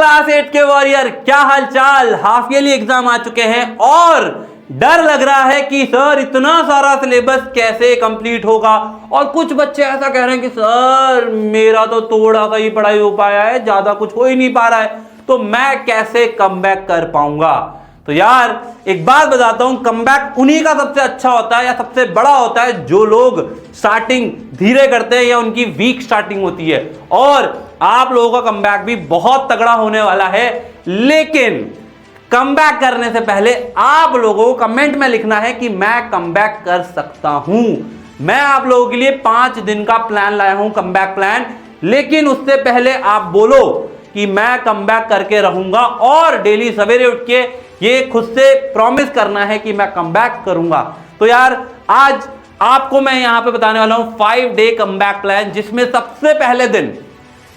Class 8 के warrior, क्या हाल चाल। हाफ ईयरली एग्जाम आ चुके हैं और डर लग रहा है कि सर इतना सारा सिलेबस कैसे कंप्लीट होगा। और कुछ बच्चे ऐसा कह रहे हैं कि सर मेरा तो थोड़ा सा ही पढ़ाई हो पाया है, ज्यादा कुछ हो ही नहीं पा रहा है, तो मैं कैसे कमबैक कर पाऊंगा। तो यार एक बात बताता हूं, कमबैक उन्हीं का सबसे अच्छा होता है या सबसे बड़ा होता है जो लोग स्टार्टिंग धीरे करते हैं या उनकी वीक स्टार्टिंग होती है। और आप लोगों का कमबैक भी बहुत तगड़ा होने वाला है, लेकिन कमबैक करने से पहले आप लोगों को कमेंट में लिखना है कि मैं कमबैक कर सकता हूं। मैं आप लोगों के लिए 5 दिन का प्लान लाया हूं, कमबैक प्लान, लेकिन उससे पहले आप बोलो कि मैं कमबैक करके रहूंगा और डेली सवेरे उठ के ये खुद से प्रॉमिस करना है कि मैं कमबैक करूंगा। तो यार आज आपको मैं यहां पे बताने वाला हूं 5 डे कमबैक प्लान, जिसमें सबसे पहले दिन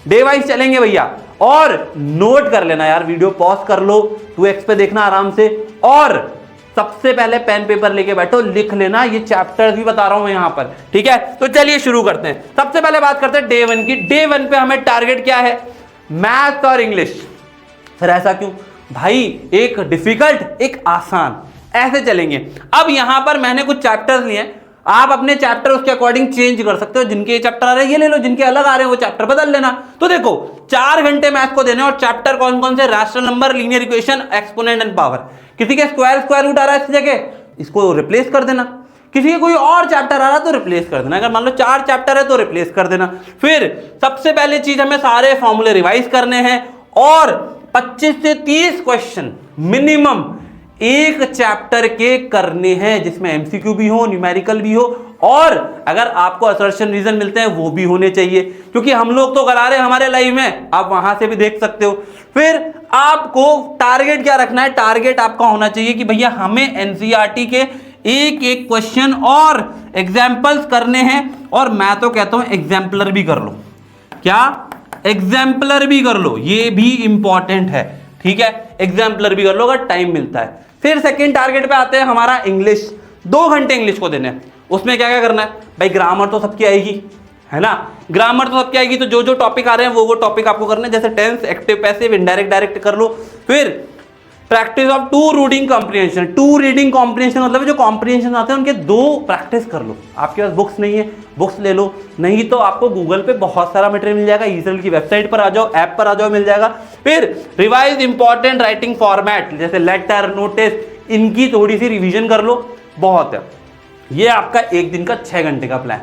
डे वाइज चलेंगे भैया। और नोट कर लेना यार, वीडियो पॉज कर लो, 2x पे देखना आराम से, और सबसे पहले पेन पेपर लेके बैठो, लिख लेना। ये चैप्टर भी बता रहा हूं मैं यहां पर, ठीक है। तो चलिए शुरू करते हैं। सबसे पहले बात करते हैं डे 1 की। डे 1 पे हमें टारगेट क्या है? मैथ्स और इंग्लिश। फिर ऐसा क्यों भाई? एक डिफिकल्ट एक आसान, ऐसे चलेंगे। अब यहां पर मैंने कुछ चैप्टर्स लिए, आप अपने चैप्टर उसके अकॉर्डिंग चेंज कर सकते हो। जिनके चैप्टर आ रहे हैं ये ले लो, जिनके अलग आ रहे हैं वो चैप्टर बदल लेना। तो देखो 4 घंटे मैथ को देने, और चैप्टर कौन कौन से? Rational number, linear equation, exponent and power. किसी के स्क्वायर रूट आ रहा है इस जगह, इसको रिप्लेस कर देना। किसी के कोई और चैप्टर आ रहा है तो रिप्लेस कर देना। अगर मान लो 4 चैप्टर है तो रिप्लेस कर देना। फिर सबसे पहले चीज हमें सारे फॉर्मूले रिवाइज करने हैं, और 25 से 30 क्वेश्चन मिनिमम एक चैप्टर के करने हैं, जिसमें एमसीक्यू भी हो, न्यूमेरिकल भी हो, और अगर आपको असर्शन रीजन मिलते हैं वो भी होने चाहिए, क्योंकि हम लोग तो करा रहे हैं हमारे लाइव में, आप वहां से भी देख सकते हो। फिर आपको टारगेट क्या रखना है? टारगेट आपका होना चाहिए कि भैया हमें एनसीईआरटी के एक एक क्वेश्चन और एग्जाम्पल्स करने हैं, और मैं तो कहता हूं एग्जाम्पलर भी कर लो। क्या? एग्जाम्पलर भी कर लो, ये भी इंपॉर्टेंट है, ठीक है। एग्जाम्पलर भी कर लो अगर टाइम मिलता है। फिर सेकंड टारगेट पे आते हैं हमारा इंग्लिश। 2 घंटे इंग्लिश को देने हैं। उसमें क्या क्या करना है भाई? ग्रामर तो सबकी आएगी, है ना। ग्रामर तो सबकी आएगी, तो जो जो टॉपिक आ रहे हैं वो टॉपिक आपको करने हैं, जैसे tense, active, passive, indirect, direct कर लो। फिर practice of 2 reading comprehension. 2 reading comprehension मतलब जो कॉम्प्रिहेंशन आते हैं उनके 2 प्रैक्टिस कर लो। आपके पास बुक्स नहीं है, बुक्स ले लो, नहीं तो आपको गूगल पे बहुत सारा मटेरियल मिल जाएगा। ईजल की वेबसाइट पर आ जाओ, ऐप पर आ जाओ, मिल जाएगा। फिर रिवाइज इंपॉर्टेंट राइटिंग फॉर्मेट, जैसे लेटर, नोटिस, इनकी थोड़ी सी रिवीजन कर लो, बहुत है। ये आपका एक दिन का 6 घंटे का प्लान।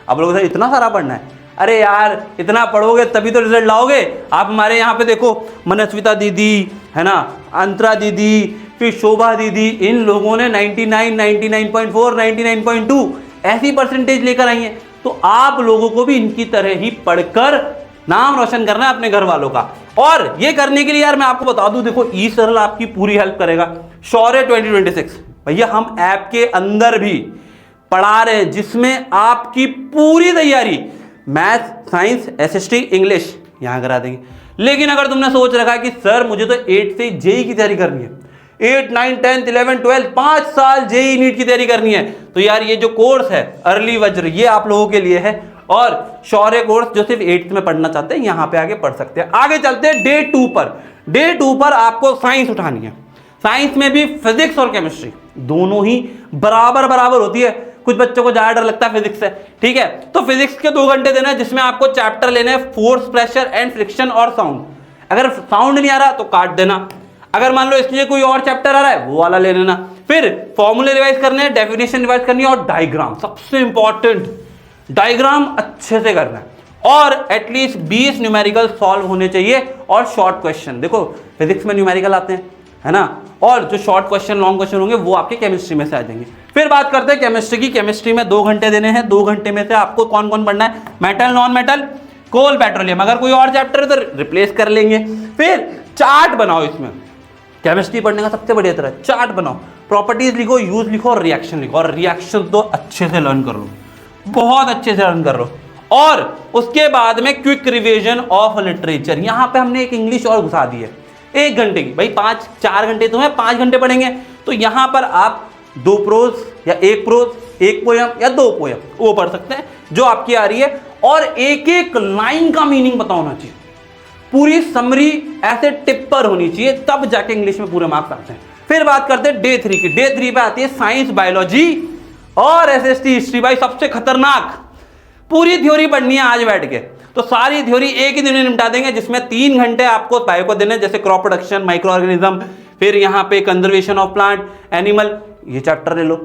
अब लोगों से इतना सारा पढ़ना है, अरे यार इतना पढ़ोगे तभी तो रिजल्ट लाओगे। आप हमारे यहाँ पे देखो, मनस्विता दीदी, है ना, अंतरा दीदी, फिर शोभा दीदी, इन लोगों ने 99, 99.4, 99.2 ऐसी परसेंटेज लेकर आई है। तो आप लोगों को भी इनकी तरह ही पढ़कर नाम रोशन करना है अपने घर वालों का। और ये करने के लिए यार मैं आपको बता दूं, देखो ई सरल आपकी पूरी हेल्प करेगा। शौर्य 2026 भैया हम ऐप के अंदर भी पढ़ा रहे हैं, जिसमें आपकी पूरी तैयारी मैथ, साइंस, एसएसटी, इंग्लिश यहां करा देंगे। लेकिन अगर तुमने सोच रखा है कि सर मुझे तो 8 से जेई की तैयारी करनी है, 8, 9, 10, 11, 12 5 साल जेई नीट की तैयारी करनी है, तो यार ये जो कोर्स है अर्ली वज्र, ये आप लोगों के लिए है। और शौर्य कोर्स जो सिर्फ 8th में पढ़ना चाहते हैं, यहां पे आगे पढ़ सकते हैं। आगे चलते हैं डे 2 पर। डे 2 पर आपको साइंस उठानी है। साइंस में भी फिजिक्स और केमिस्ट्री दोनों ही बराबर बराबर होती है। कुछ बच्चों को ज्यादा डर लगता है फिजिक्स से, ठीक है। तो फिजिक्स के 2 घंटे देना है, जिसमें आपको चैप्टर लेने हैं फोर्स, प्रेशर एंड फ्रिक्शन और साउंड। अगर साउंड नहीं आ रहा तो काट देना। अगर मान लो इसलिए कोई और चैप्टर आ रहा है वो वाला ले लेना। फिर फॉर्मूले रिवाइज करने हैं, डेफिनेशन रिवाइज करनी है, और डायग्राम सबसे इंपॉर्टेंट, डायग्राम अच्छे से करना है। और एटलीस्ट 20 न्यूमेरिकल सॉल्व होने चाहिए, और शॉर्ट क्वेश्चन। देखो फिजिक्स में न्यूमेरिकल आते हैं, है ना, और जो शॉर्ट क्वेश्चन, लॉन्ग क्वेश्चन होंगे वो आपके केमिस्ट्री में से आ जाएंगे। फिर बात करते हैं केमिस्ट्री की। केमिस्ट्री में 2 घंटे देने हैं। 2 घंटे में से आपको कौन कौन पढ़ना है? मेटल, नॉन मेटल, कोल, पेट्रोलियम। अगर कोई और चैप्टर है तो रिप्लेस कर लेंगे। फिर चार्ट बनाओ। इसमें केमिस्ट्री पढ़ने का सबसे बढ़िया तरह चार्ट बनाओ। प्रॉपर्टीज लिखो, यूज लिखो, और रिएक्शन लिखो। और रिएक्शन तो अच्छे से लर्न कर लो, बहुत अच्छे से लर्न कर लो। और उसके बाद में क्विक रिवीजन ऑफ लिटरेचर। यहां पे हमने एक इंग्लिश और घुसा दी है 1 घंटे की। भाई 4 घंटे तो है, 5 घंटे पढ़ेंगे, तो यहां पर आप 2 प्रोज या 1 प्रोज, 1 पोयम या 2 पोयम वो पढ़ सकते हैं जो आपकी आ रही है। और एक एक लाइन का मीनिंग पता होना चाहिए। पूरी समरी ऐसे टिप पर होनी चाहिए, तब जाके इंग्लिश में पूरे मार्क्स आते हैं। फिर बात करते हैं डे 3 की। डे 3 पे आती है साइंस, बायोलॉजी और एसएसटी हिस्ट्री। भाई सबसे खतरनाक पूरी थ्योरी पढ़नी है आज बैठ के, तो सारी थ्योरी एक ही दिन में निपटा देंगे, जिसमें 3 घंटे आपको बायो को देने, जैसे क्रॉप प्रोडक्शन, माइक्रो ऑर्गेनिज्म, फिर यहाँ पे कंजर्वेशन ऑफ प्लांट, एनिमल, ये चैप्टर ले लो।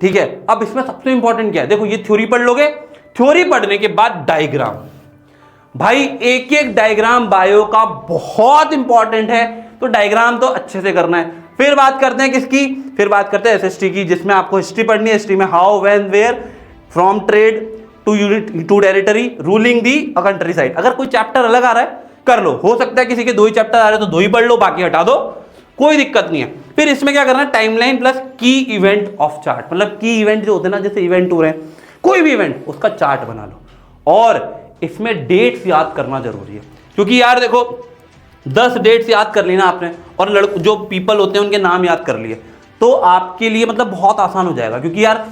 ठीक है, अब इसमें सबसे इंपॉर्टेंट क्या है, देखो ये थ्योरी पढ़ लोगे, थ्योरी पढ़ने के बाद डायग्राम। भाई एक एक डायग्राम बायो का बहुत इंपॉर्टेंट है, तो डायग्राम तो अच्छे से करना है। फिर बात करते हैं किसकी, फिर बात करते हैं एसएसटी की, जिसमें आपको हिस्ट्री पढ़नी है। हिस्ट्री में how, when, where, from trade to unit to territory, ruling the country side. अगर कोई चैप्टर अलग आ रहा है कर लो, हो सकता है किसी के 2 ही चैप्टर आ रहे हैं तो 2 ही पढ़ लो, बाकी हटा दो, कोई दिक्कत नहीं है। फिर इसमें क्या करना है, टाइमलाइन प्लस की इवेंट ऑफ चार्ट, मतलब की इवेंट जो होते हैं ना, जैसे इवेंट हो रहे हैं, कोई भी इवेंट, उसका चार्ट बना लो। और इसमें डेट्स याद करना जरूरी है, क्योंकि यार देखो 10 डेट्स याद कर ली ना आपने, और जो पीपल होते हैं उनके नाम याद कर लिए, तो आपके लिए मतलब बहुत आसान हो जाएगा। क्योंकि यार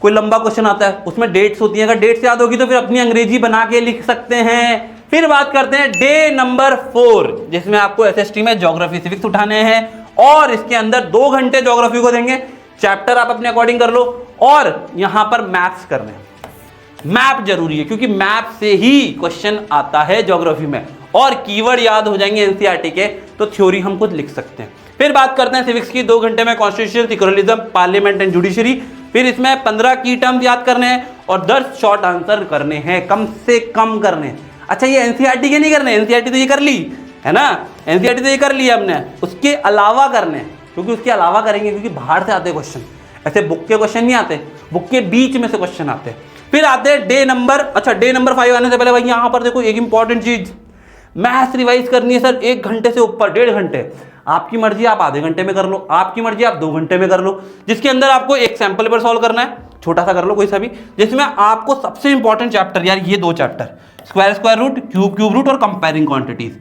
कोई लंबा क्वेश्चन आता है, उसमें डेट्स होती हैं, अगर डेट्स याद होगी तो फिर अपनी अंग्रेजी बना के लिख सकते हैं। फिर बात करते हैं डे नंबर 4, जिसमें आपको एसएसटी में ज्योग्राफी, सिविक्स उठाने हैं, और इसके अंदर 2 घंटे ज्योग्राफी को देंगे। चैप्टर आप अपने अकॉर्डिंग कर लो, और यहां पर मैथ्स करने हैं। मैप जरूरी है, क्योंकि मैप से ही क्वेश्चन आता है ज्योग्राफी में, और कीवर्ड याद हो जाएंगे एनसीईआरटी के, तो थ्योरी हम खुद लिख सकते हैं। फिर बात करते हैं सिविक्स की, 2 घंटे में constitution, secularism, parliament and judiciary. फिर इसमें 15 की टर्म्स याद करने हैं और 10 शॉर्ट आंसर करने हैं, कम से कम करने हैं। अच्छा, ये एनसीईआरटी के नहीं करने, एनसीईआरटी तो ये कर ली है ना, एनसीईआरटी तो ये कर लिया हमने, उसके अलावा करने हैं, क्योंकि उसके अलावा करेंगे, क्योंकि बाहर से आते क्वेश्चन, ऐसे बुक के क्वेश्चन नहीं आते, बुक के बीच में से क्वेश्चन आते हैं। फिर आते हैं डे नंबर, अच्छा डे नंबर 5 आने से पहले भाई यहां पर देखो एक इंपॉर्टेंट चीज, मैथ्स रिवाइज करनी है सर 1 घंटे से ऊपर, 1.5 घंटे। आपकी मर्जी, आप आधे घंटे में कर लो, आपकी मर्जी आप 2 घंटे में कर लो, जिसके अंदर आपको एक सैंपल पेपर सॉल्व करना है, छोटा सा कर लो कोई सा भी, जिसमें आपको सबसे इंपॉर्टेंट चैप्टर, यार ये 2 chapter, square root, cube root और कंपेयरिंग क्वांटिटीज,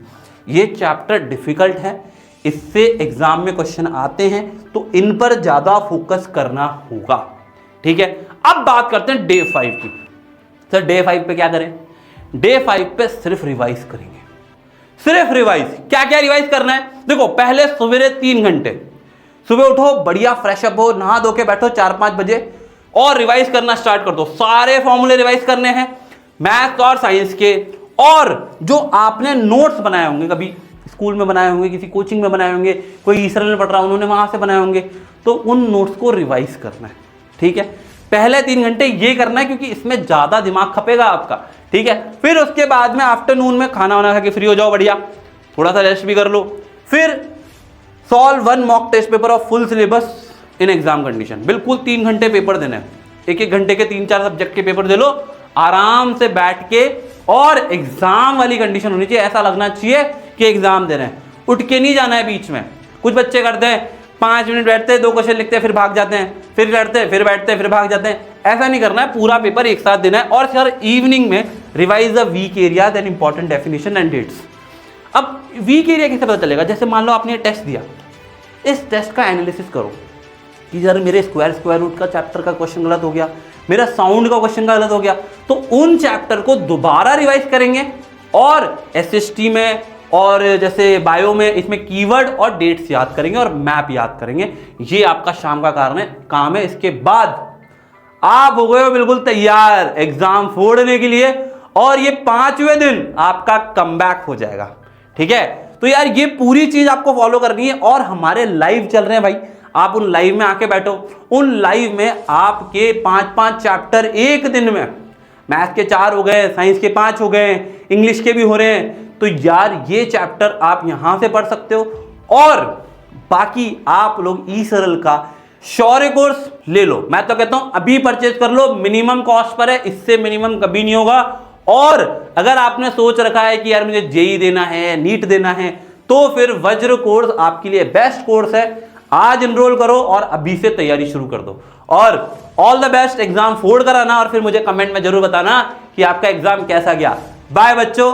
ये चैप्टर डिफिकल्ट है, इससे एग्जाम में क्वेश्चन आते हैं, तो इन पर ज्यादा फोकस करना होगा। ठीक है, अब बात करते हैं डे 5 की। सर डे 5 पे क्या करें, डे 5 पे सिर्फ रिवाइज करेंगे, सिर्फ रिवाइज। क्या क्या रिवाइज करना है, देखो पहले सवेरे 3 घंटे, सुबह उठो, बढ़िया फ्रेश अप हो, नहा धो के बैठो 4-5 बजे, और रिवाइज करना स्टार्ट कर दो। सारे फॉर्मूले रिवाइज करने हैं, मैथ्स और साइंस के, और जो आपने नोट्स बनाए होंगे, कभी स्कूल में बनाए होंगे, किसी कोचिंग में बनाए होंगे, कोई इसराइल में पढ़ रहा उन्होंने वहां से बनाए होंगे, तो उन नोट्स को रिवाइज करना है। ठीक है, पहले 3 घंटे ये करना है, क्योंकि इसमें ज्यादा दिमाग खपेगा आपका। ठीक है, फिर उसके बाद में आफ्टरनून में खाना वाना खा के फ्री हो जाओ, बढ़िया थोड़ा सा रेस्ट भी कर लो। फिर solve 1 mock test paper of full syllabus in exam condition, बिल्कुल 3 घंटे पेपर देने हैं, 1-1 घंटे के 3-4 सब्जेक्ट के पेपर दे लो आराम से बैठ के, और एग्जाम वाली कंडीशन होनी चाहिए, ऐसा लगना चाहिए कि एग्जाम दे रहे हैं, उठ के नहीं जाना है बीच में। कुछ बच्चे करते हैं 5 मिनट बैठते हैं, 2 क्वेश्चन लिखते हैं, फिर भाग जाते हैं, फिर बैठते हैं, फिर बैठते हैं, फिर भाग जाते हैं। ऐसा नहीं करना है, पूरा पेपर एक साथ देना है। और सर इवनिंग में revise the weak area and important definition and dates. अब वीक एरिया कैसे पता चलेगा, जैसे मान लो आपने टेस्ट दिया, इस टेस्ट का एनालिसिस करो कि यार मेरे स्क्वायर रूट का चैप्टर का क्वेश्चन गलत हो गया, मेरा साउंड का क्वेश्चन गलत हो गया, तो उन चैप्टर को दोबारा रिवाइज करेंगे, और एसएसटी में और जैसे बायो में इसमें कीवर्ड और डेट्स याद करेंगे और मैप याद करेंगे। ये आपका शाम का काम है। इसके बाद आप हो गए हो बिल्कुल तैयार एग्जाम फोड़ने के लिए, और ये 5वें दिन आपका कमबैक हो जाएगा। ठीक है, तो यार ये पूरी चीज आपको फॉलो करनी है। और हमारे लाइव चल रहे हैं भाई, आप उन लाइव में आके बैठो, उन लाइव में आपके 5-5 चैप्टर एक दिन में, मैथ के 4 हो गए, साइंस के 5 हो गए, इंग्लिश के भी हो रहे हैं, तो यार ये चैप्टर आप यहां से पढ़ सकते हो। और बाकी आप लोग ई सरल का शौर्य कोर्स ले लो, मैं तो कहता हूं अभी परचेज कर लो, मिनिमम कॉस्ट पर है, इससे मिनिमम कभी नहीं होगा। और अगर आपने सोच रखा है कि यार मुझे जेई देना है, नीट देना है, तो फिर वज्र कोर्स आपके लिए बेस्ट कोर्स है। आज एनरोल करो और अभी से तैयारी शुरू कर दो। और ऑल द बेस्ट, एग्जाम फोड़ कर आना और फिर मुझे कमेंट में जरूर बताना कि आपका एग्जाम कैसा गया। बाय बच्चों।